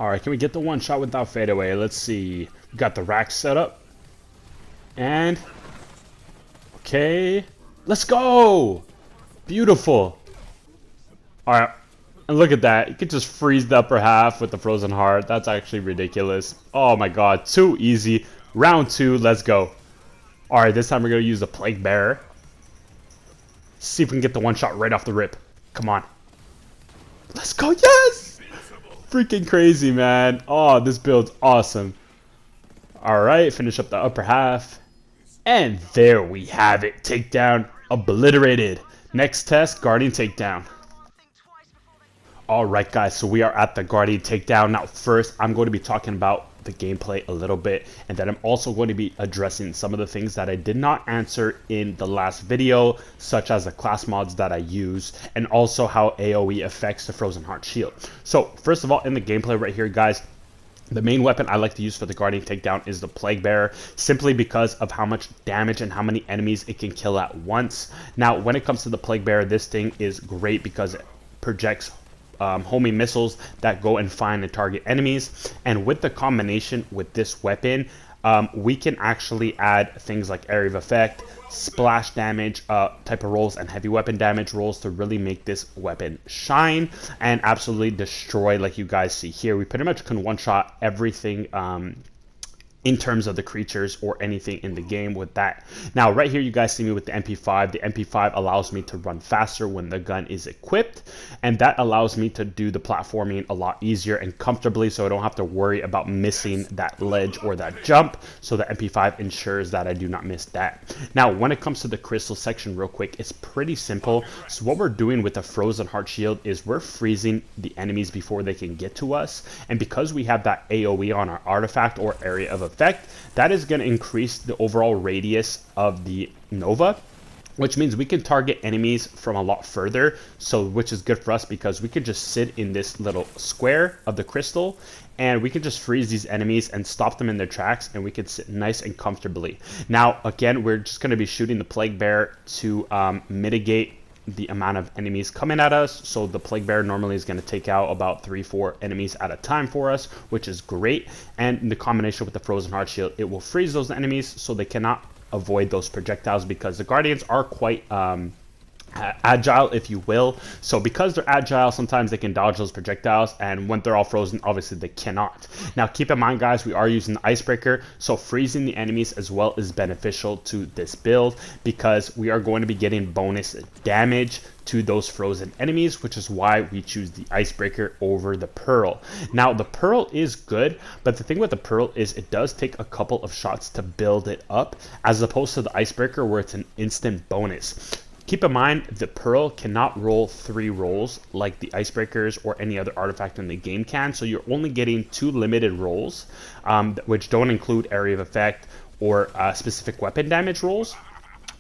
Alright, can we get the one shot without fadeaway? Let's see. We got the rack set up. And... okay. Let's go! Beautiful. Alright. And look at that. You can just freeze the upper half with the frozen heart. That's actually ridiculous. Oh my god. Too easy. Round 2. Let's go. Alright, this time we're going to use the Plague Bearer. See if we can get the one shot right off the rip. Come on. Let's go. Yes! Freaking crazy, man. Oh, this build's awesome. Alright, finish up the upper half. And there we have it. Takedown obliterated. Next test, Guardian Takedown. Alright guys, so we are at the Guardian Takedown. Now first, I'm going to be talking about the gameplay a little bit, and then I'm also going to be addressing some of the things that I did not answer in the last video, such as the class mods that I use, and also how AoE affects the Frozen Heart Shield. So first of all, in the gameplay right here guys, the main weapon I like to use for the Guardian Takedown is the Plague Bearer, simply because of how much damage and how many enemies it can kill at once. Now when it comes to the Plague Bearer, this thing is great because it projects homing missiles that go and find and target enemies, and with the combination with this weapon, we can actually add things like area of effect, splash damage type of rolls, and heavy weapon damage rolls to really make this weapon shine and absolutely destroy. Like you guys see here, we pretty much can one-shot everything in terms of the creatures or anything in the game with that. Now right here you guys see me with the MP5. The MP5 allows me to run faster when the gun is equipped, and that allows me to do the platforming a lot easier and comfortably, so I don't have to worry about missing that ledge or that jump. So the MP5 ensures that I do not miss that. Now when it comes to the crystal section real quick, it's pretty simple. So what we're doing with the Frozen Heart Shield is we're freezing the enemies before they can get to us, and because we have that AoE on our artifact or area of effect, that is going to increase the overall radius of the Nova, which means we can target enemies from a lot further, so which is good for us because we could just sit in this little square of the crystal and we can just freeze these enemies and stop them in their tracks, and we can sit nice and comfortably. Now again, we're just going to be shooting the Plague Bearer to mitigate the amount of enemies coming at us. So the Plague Bearer normally is going to take out about 3-4 enemies at a time for us, which is great. And in the combination with the Frozen Heart Shield, it will freeze those enemies so they cannot avoid those projectiles, because the Guardians are quite agile, if you will. So because they're agile, sometimes they can dodge those projectiles, and when they're all frozen, obviously they cannot. Now keep in mind guys, we are using the Icebreaker, so freezing the enemies as well is beneficial to this build, because we are going to be getting bonus damage to those frozen enemies, which is why we choose the Icebreaker over the Pearl. Now the Pearl is good, but the thing with the Pearl is it does take a couple of shots to build it up, as opposed to the Icebreaker where it's an instant bonus. Keep in mind, the Pearl cannot roll 3 rolls like the Icebreakers or any other artifact in the game can, so you're only getting 2 limited rolls, which don't include area of effect or specific weapon damage rolls.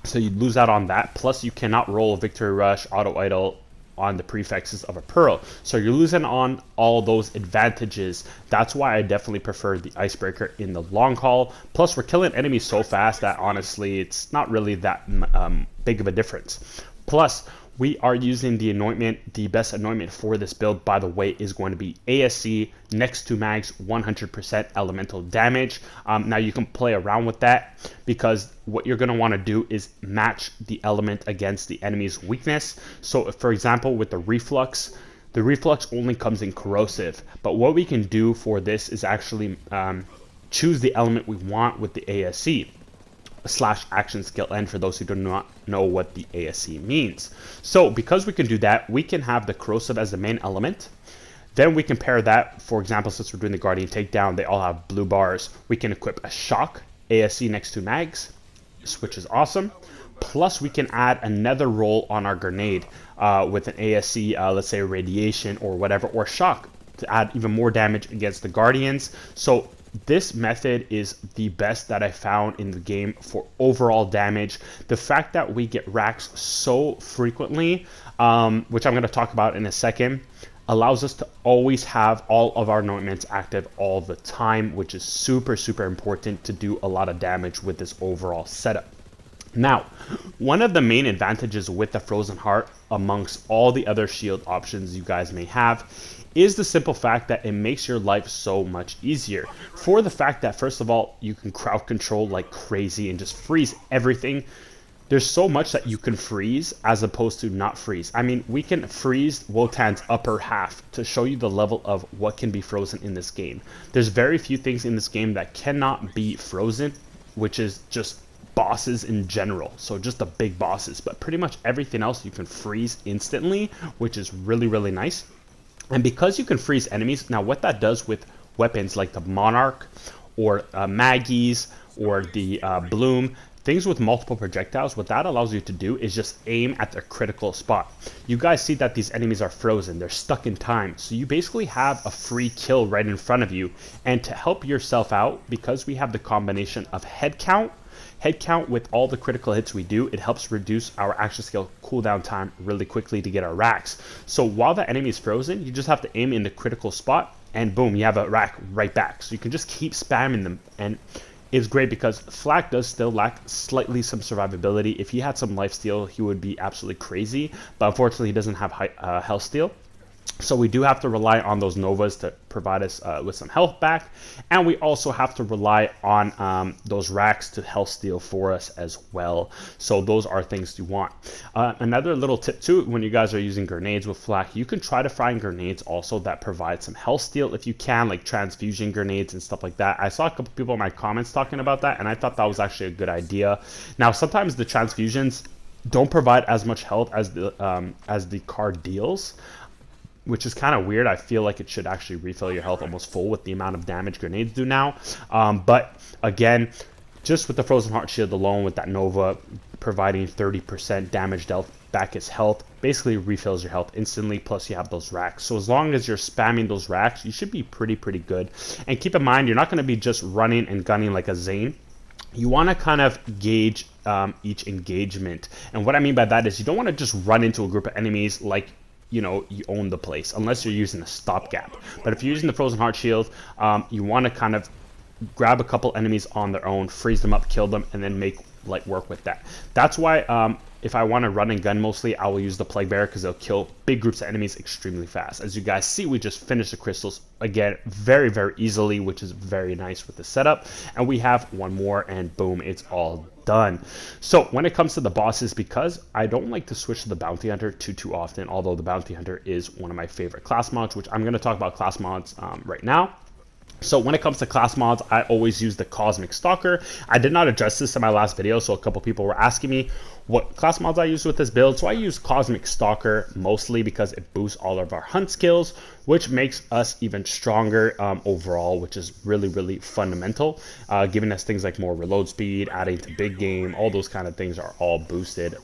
So you lose out on that, plus you cannot roll a Victory Rush, Auto Idol on the prefixes of a Pearl. So you're losing on all those advantages. That's why I definitely prefer the Icebreaker in the long haul. Plus we're killing enemies so fast that honestly it's not really that big of a difference. Plus we are using the anointment. The best anointment for this build, by the way, is going to be ASC next to mags 100% elemental damage. Now you can play around with that, because what you're going to want to do is match the element against the enemy's weakness. So if, for example, with the reflux only comes in corrosive, but what we can do for this is actually choose the element we want with the ASC / action skill N, for those who do not know what the ASC means. So because we can do that, we can have the corrosive as the main element. Then we can pair that, for example, since we're doing the Guardian Takedown, they all have blue bars. We can equip a shock ASC next to mags, which is awesome. Plus we can add another roll on our grenade with an ASC, let's say radiation or whatever, or shock, to add even more damage against the Guardians. So this method is the best that I found in the game for overall damage. The fact that we get racks so frequently, which I'm going to talk about in a second, allows us to always have all of our anointments active all the time, which is super important to do a lot of damage with this overall setup. Now, one of the main advantages with the Frozen Heart amongst all the other shield options you guys may have is the simple fact that it makes your life so much easier. For the fact that, first of all, you can crowd control like crazy and just freeze everything. There's so much that you can freeze as opposed to not freeze. I mean, we can freeze Wotan's upper half to show you the level of what can be frozen in this game. There's very few things in this game that cannot be frozen, which is just bosses in general, so just the big bosses, but pretty much everything else you can freeze instantly, which is really, really nice. And because you can freeze enemies, now what that does with weapons like the Monarch or Maggie's or the Bloom, things with multiple projectiles, what that allows you to do is just aim at their critical spot. You guys see that these enemies are frozen, they're stuck in time, so you basically have a free kill right in front of you. And to help yourself out, because we have the combination of head count with all the critical hits we do, it helps reduce our action skill cooldown time really quickly to get our racks. So while the enemy is frozen, you just have to aim in the critical spot and boom, you have a rack right back. So you can just keep spamming them, and it's great because Flak does still lack slightly some survivability. If he had some lifesteal, he would be absolutely crazy, but unfortunately he doesn't have high health steal. So we do have to rely on those Novas to provide us with some health back. And we also have to rely on those racks to health steal for us as well. So those are things you want. Another little tip too, when you guys are using grenades with Flak, you can try to find grenades also that provide some health steal if you can, like transfusion grenades and stuff like that. I saw a couple people in my comments talking about that, and I thought that was actually a good idea. Now, sometimes the transfusions don't provide as much health as the card deals, which is kind of weird. I feel like it should actually refill your health almost full with the amount of damage grenades do now. But again, just with the Frozen Heart Shield alone, with that Nova providing 30% damage dealt back its health, basically refills your health instantly, plus you have those racks. So as long as you're spamming those racks, you should be pretty good. And keep in mind, you're not going to be just running and gunning like a Zane. You want to kind of gauge each engagement. And what I mean by that is you don't want to just run into a group of enemies like, you know, you own the place, unless you're using a stopgap. But if you're using the Frozen Heart Shield, you want to kind of grab a couple enemies on their own, freeze them up, kill them, and then make like work with that. That's why if I want to run and gun mostly, I will use the Plague Bearer because they'll kill big groups of enemies extremely fast. As you guys see, we just finished the crystals again very easily, which is very nice with the setup. And we have one more and boom, it's all done. So when it comes to the bosses, because I don't like to switch to the Bounty Hunter too often, although the Bounty Hunter is one of my favorite class mods, which I'm going to talk about class mods right now. So when it comes to class mods, I always use the Cosmic Stalker. I did not address this in my last video, so a couple people were asking me what class mods I use with this build. So I use Cosmic Stalker mostly because it boosts all of our hunt skills, which makes us even stronger overall, which is really fundamental, giving us things like more reload speed, adding to big game, all those kind of things are all boosted.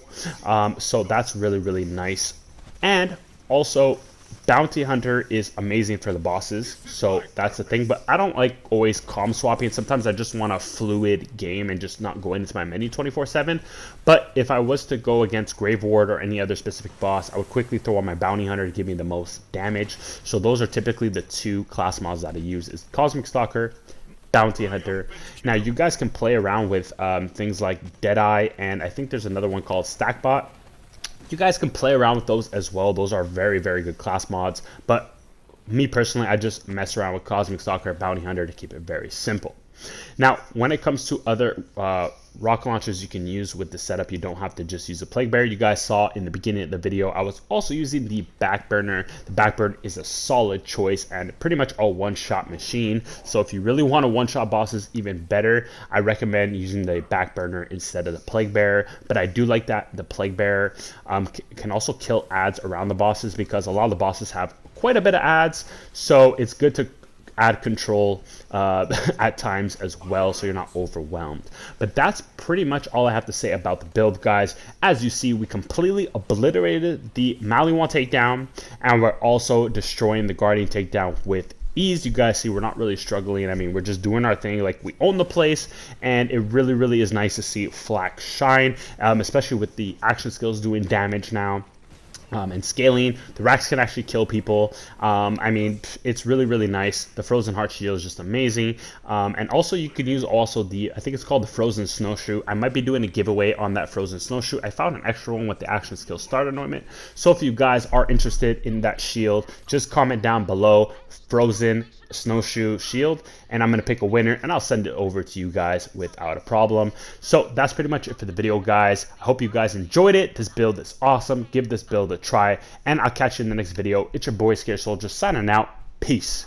So that's really nice. And also, Bounty Hunter is amazing for the bosses, so that's the thing. But I don't like always comm swapping. Sometimes I just want a fluid game and just not go into my menu 24/7. But if I was to go against Grave Ward or any other specific boss, I would quickly throw on my Bounty Hunter to give me the most damage. So those are typically the two class mods that I use, is Cosmic Stalker, Bounty Hunter. Now you guys can play around with things like Deadeye, and I think there's another one called Stackbot. You guys can play around with those as well. Those are very good class mods. But me personally, I just mess around with Cosmic Stalker, Bounty Hunter to keep it very simple. Now, when it comes to other rocket launchers you can use with the setup, you don't have to just use the Plague Bearer. You guys saw in the beginning of the video, I was also using the Backburner. The Backburner is a solid choice and pretty much a one-shot machine. So if you really want to one-shot bosses even better, I recommend using the Backburner instead of the Plague Bearer. But I do like that the Plague Bearer can also kill adds around the bosses, because a lot of the bosses have quite a bit of adds. So it's good to add control at times as well, so you're not overwhelmed. But that's pretty much all I have to say about the build, guys. As you see, we completely obliterated the Maliwan takedown, and we're also destroying the Guardian takedown with ease. You guys see we're not really struggling. I mean, we're just doing our thing, like we own the place, and it really is nice to see Flak shine, especially with the action skills doing damage now. And scaling. The racks can actually kill people. I mean, it's really, really nice. The Frozen Heart Shield is just amazing. And also you could use also the, I think it's called the Frozen Snowshoe. I might be doing a giveaway on that Frozen Snowshoe. I found an extra one with the Action Skill Start Anointment. So if you guys are interested in that shield, just comment down below Frozen Snowshoe Shield, and I'm going to pick a winner and I'll send it over to you guys without a problem. So that's pretty much it for the video, guys. I hope you guys enjoyed it. This build is awesome. Give this build a try, and I'll catch you in the next video. It's your boy Scared Soldier signing out. Peace.